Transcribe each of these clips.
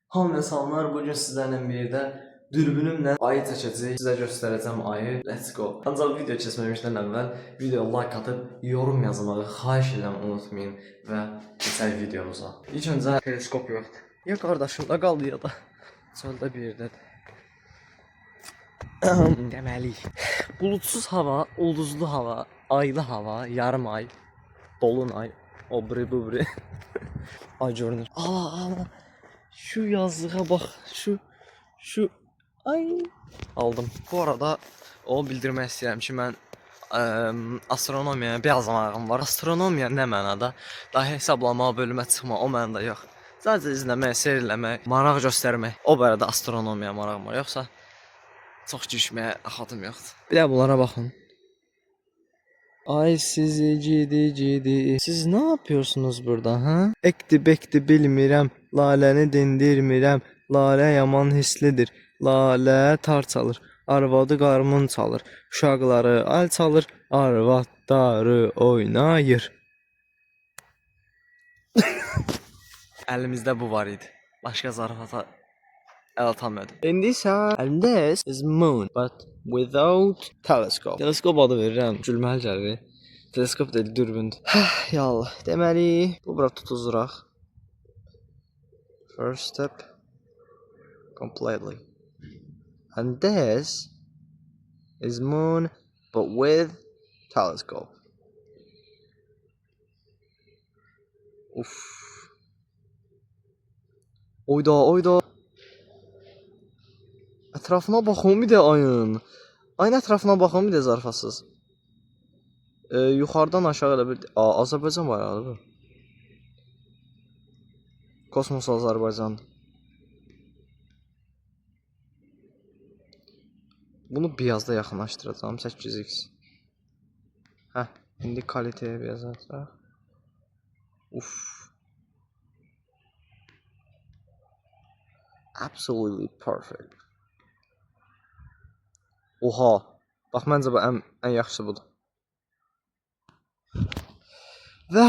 Hamıya salamlar, bugün sizlərlə birlikdə dürbünümlə ayı çəkəcəyik. Sizə göstərəcəm ayı. Let's go. Ancaq video keçməmişdən əvvəl videoya like atıb yorum yazmağı xahiş edirəm, unutmayın və keçək videomuza. İlk öncə teleskop yoxdur. Ya qardaşım da qaldı ya da çöldə bir yerdədir. Deməli, bulutsuz hava, ulduzlu hava, aylı hava, yarım ay, dolunay, obri bubri. Ay görünür. Aa. Şu yazlığa bak, şu ay aldım. Bu arada o bildirmək istəyirəm ki, mən astronomiyaya biraz marağım var. Astronomiya nə mənada? Daha hesablama, bölmə çıxma, o mənada yox. Sadəcə izləmək, seyr eləmək, maraq göstərmək. O barədə astronomiyaya marağım var. Yoxsa çox girişməyə axatım yoxdur. Bir də bunlara baxın. Ay sizi gidi. Siz ne yapıyorsunuz burada ha? Ekdi bekdi bilmirəm, laləni dindirmirəm, lalə yaman hislidir, lalə tar çalır, arvadı qarmın çalır, uşaqları al çalır, arvadları oynayır. Əlimizdə bu var idi. Başqa zarafata əl atamıyordum. İndi isə this is moon but without telescope. Teleskop adı verirəm. Gülməli gəlir. Teleskop deyil, dürbündür. Ya Allah. Deməli, bu bura tutuzuraq. First step completely. And this is moon but with telescope. Uf. Oyda. Ətrafına baxın bir də ayın. Ayın ətrafına baxın bir də zarfasız. Yuxarıdan aşağı elə bir... Azərbaycan bayrağı bu. Kosmos Azərbaycan. Bunu beyazda yaxınlaşdıracağım. 8x. Hə, indi kalitəyə beyaz atacaq. Uf. Absolutely perfect. Oha. Bax, məncə bu ən yaxşısı budur. Və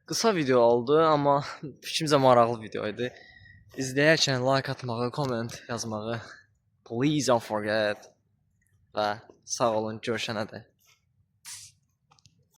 qısa video oldu, amma fikrimcə maraqlı video idi. İzləyərkən like atmağı, comment yazmağı please don't forget və sağ olun, görüşənədək.